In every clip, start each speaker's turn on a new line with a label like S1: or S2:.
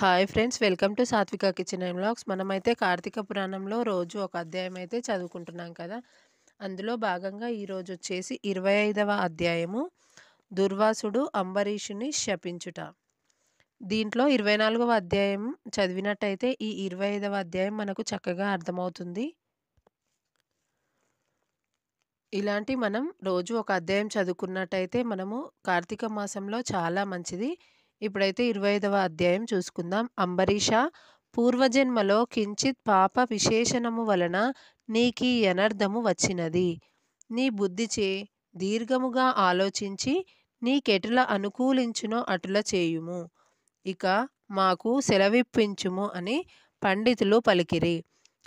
S1: Hi friends, welcome to సాత్విక kitchen and vlogs. మనమైతే కార్తీక పురాణంలో రోజు ఒక అధ్యాయం అయితే చదువుకుంటున్నాం కదా. అందులో భాగంగా ఈరోజు వచ్చేసి 25వ అధ్యాయము, దుర్వాసుడు అంబరీషుని శపించుట. దీంట్లో 24వ అధ్యాయం చదివినట్టయితే ఈ 25వ అధ్యాయం మనకు చక్కగా అర్థమవుతుంది. ఇలాంటి మనం రోజు ఒక అధ్యాయం చదువుకున్నట్టయితే మనము కార్తీక మాసంలో చాలా మంచిది. ఇప్పుడైతే 25వ అధ్యాయం చూసుకుందాం. అంబరీష, పూర్వజన్మలో కించిత్ పాప విశేషణము వలన నీకీ అనర్థము వచ్చినది. నీ బుద్ధిచే దీర్ఘముగా ఆలోచించి నీకెటుల అనుకూలించునో అటుల చేయుము. ఇక మాకు సెలవిప్పించుము అని పండితులు పలికిరి.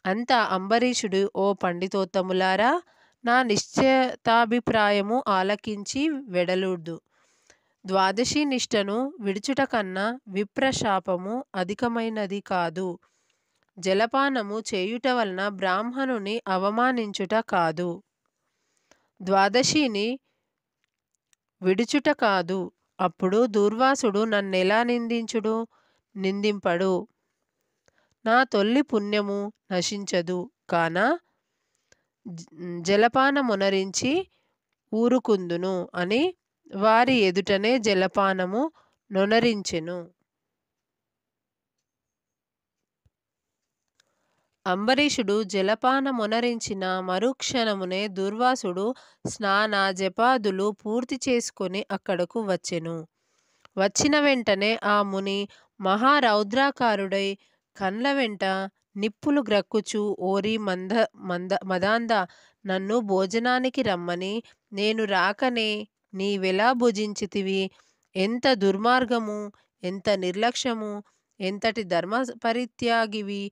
S1: అంత అంబరీషుడు, ఓ పండితోత్తములారా, నా నిశ్చితాభిప్రాయము ఆలకించి వెడలుడు. ద్వాదశి నిష్టను విడుచుట కన్నా విప్రశాపము అధికమైనది కాదు. జలపానము చేయుట వలన బ్రాహ్మణుని అవమానించుట కాదు. ద్వాదశిని విడుచుట కాదు. అప్పుడు దుర్వాసుడు నన్నెలా నిందింపడు. నా తొల్లి పుణ్యము నశించదు కాన జలపానమునరించి ఊరుకుందును అని వారి ఎదుటనే జలపానము నొనరించెను. అంబరీషుడు జలపానమునరించిన మరుక్షణమునే దుర్వాసుడు స్నాన జపాదులు పూర్తి చేసుకొని అక్కడకు వచ్చెను. వచ్చిన వెంటనే ఆ ముని మహారౌద్రాకారుడై కండ్ల వెంట నిప్పులు గ్రక్కుచు, ఓరి మదాంధ, నన్ను భోజనానికి రమ్మని నేను రాకనే నీవెలా భుజించితివి? ఎంత దుర్మార్గము, ఎంత నిర్లక్ష్యము, ఎంతటి ధర్మ పరిత్యాగివి!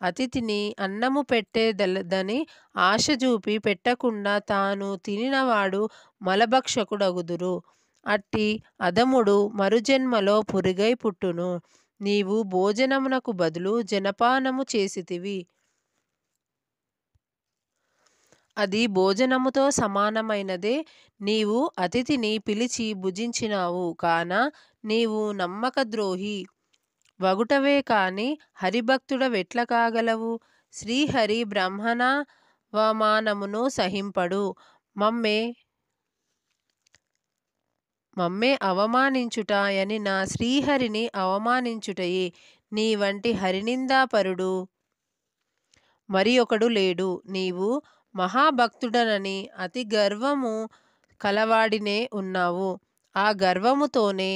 S1: అతిథిని అన్నము పెట్టేదని ఆశ చూపి పెట్టకుండా తాను తినినవాడు మలభక్షకుడగుదురు. అట్టి అధముడు మరుజన్మలో పురుగై పుట్టును. నీవు భోజనమునకు బదులు జనపానము చేసితివి. అది భోజనముతో సమానమైనదే. నీవు అతిథిని పిలిచి భుజించినావు కాన నీవు నమ్మక ద్రోహి వగుటవే కాని హరిభక్తుడవెట్ల కాగలవు? శ్రీహరి బ్రాహ్మణావమానమును సహింపడు. మమ్మే అవమానించుట నా శ్రీహరిని అవమానించుటయే. నీ వంటి హరినిందాపరుడు మరి ఒకడు లేడు. నీవు మహాభక్తుడనని అతి గర్వము కలవాడినే ఉన్నావు. ఆ గర్వముతోనే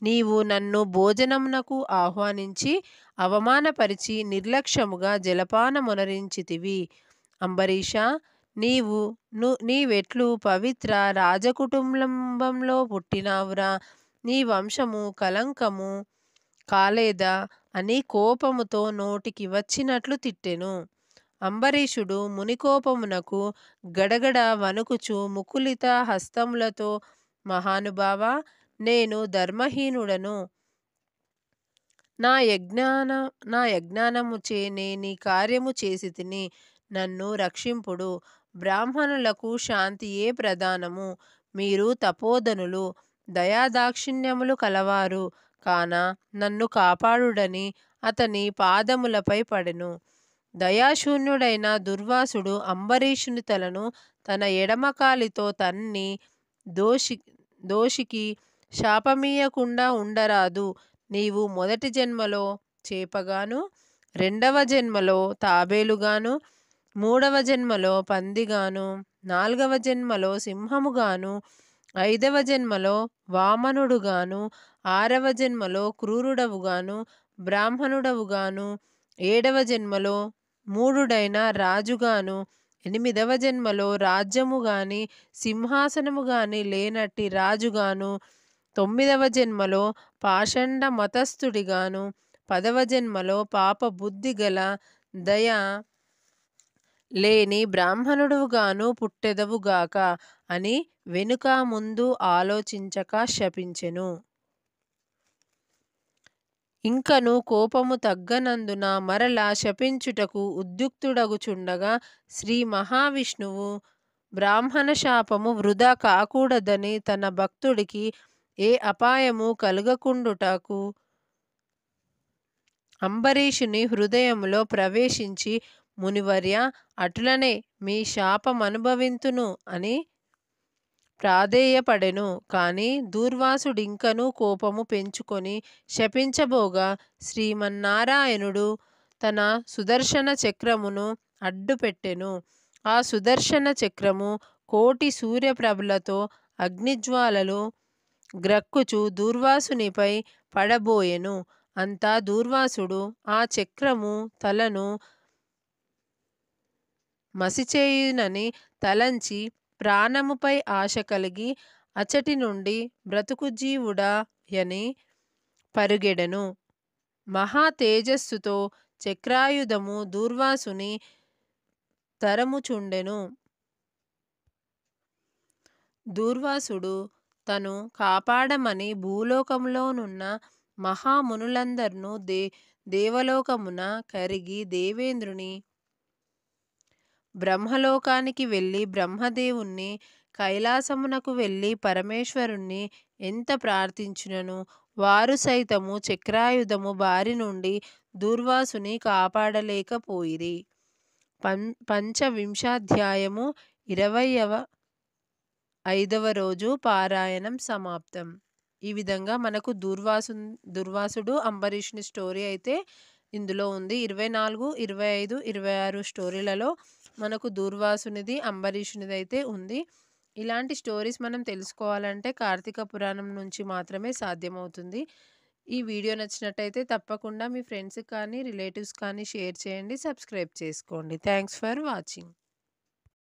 S1: నీవు నన్ను భోజనమునకు ఆహ్వానించి అవమానపరిచి నిర్లక్ష్యముగా జలపానమునరించితివి. అంబరీష, నీవెట్లు పవిత్ర రాజకుటుంబంలో పుట్టినావురా? నీ వంశము కలంకము కాలేదా అని కోపముతో నోటికి వచ్చినట్లు తిట్టెను. అంబరీషుడు మునికోపమునకు గడగడ వణుకుచు ముకులిత హస్తములతో, మహానుభావా, నేను ధర్మహీనుడను. నా యజ్ఞానముచే నేనీ కార్యము చేసితిని. నన్ను రక్షింపుడు. బ్రాహ్మణులకు శాంతియే ప్రధానము. మీరు తపోధనులు, దయాదాక్షిణ్యములు కలవారు కాన నన్ను కాపాడుడని అతని పాదములపై పడెను. దయాశూన్యుడైన దుర్వాసుడు అంబరీషుని తలను తన ఎడమకాలితో తన్ని, దోషికి శాపమీయకుండా ఉండరాదు. నీవు మొదటి జన్మలో చేపగాను, రెండవ జన్మలో తాబేలుగాను, మూడవ జన్మలో పందిగాను, నాల్గవ జన్మలో సింహముగాను, 5వ జన్మలో వామనుడుగాను, 6వ జన్మలో క్రూరుడవుగాను, బ్రాహ్మణుడవుగాను, 7వ జన్మలో మూఢుడైన రాజుగాను, 8వ జన్మలో రాజ్యము గాని సింహాసనము గాని లేనట్టి రాజుగాను, 9వ జన్మలో పాషండ మతస్థుడిగాను, 10వ జన్మలో పాప బుద్ధి గల దయ లేని బ్రాహ్మణుడుగాను పుట్టెదవుగాక అని వెనుక ముందు ఆలోచించక శపించెను. ఇంకను కోపము తగ్గనందున మరలా శపించుటకు ఉద్యుక్తుడగుచుండగా శ్రీ మహావిష్ణువు బ్రాహ్మణ శాపము వృధా కాకూడదని తన భక్తుడికి ఏ అపాయము కలుగకుండుటకు అంబరీషుని హృదయములో ప్రవేశించి, మునివర్య అటులనే మీ శాపమనుభవింతును అని ప్రాధేయపడెను. కాని దూర్వాసుడింకనూ కోపము పెంచుకొని శపించబోగా శ్రీమన్నారాయణుడు తన సుదర్శన చక్రమును అడ్డుపెట్టెను. ఆ సుదర్శన చక్రము కోటి సూర్యప్రభలతో అగ్నిజ్వాలలు గ్రక్కుచు దూర్వాసునిపై పడబోయెను. అంతా దూర్వాసుడు ఆ చక్రము తలను మసిచేయునని తలంచి ప్రాణముపై ఆశ కలిగి అచటి నుండి బ్రతుకుజీవుడాయని పరుగెడెను. మహా తేజస్సుతో చక్రాయుధము దూర్వాసుని తరముచుండెను. దూర్వాసుడు తను కాపాడమని భూలోకములోనున్న మహామునులందర్ను దేవలోకమున కరిగి దేవేంద్రుని బ్రహ్మలోకానికి వెళ్ళి బ్రహ్మదేవుణ్ణి కైలాసమునకు వెళ్ళి పరమేశ్వరుణ్ణి ఎంత ప్రార్థించినను వారు సైతము చక్రాయుధము బారి నుండి దూర్వాసుని కాపాడలేకపోయిరి. పంచవింశాధ్యాయము 25వ రోజు పారాయణం సమాప్తం. ఈ విధంగా మనకు దుర్వాసుడు అంబరీషుని స్టోరీ అయితే ఇందులో ఉంది. 24, 25, 26 స్టోరీలలో మనకు దూర్వాసునిది అంబరీషునిది అయితే ఉంది. ఇలాంటి స్టోరీస్ మనం తెలుసుకోవాలంటే కార్తీక పురాణం నుంచి మాత్రమే సాధ్యమవుతుంది. ఈ వీడియో నచ్చినట్టయితే తప్పకుండా మీ ఫ్రెండ్స్కి కానీ రిలేటివ్స్ కానీ షేర్ చేయండి. సబ్స్క్రైబ్ చేసుకోండి. Thanks for watching.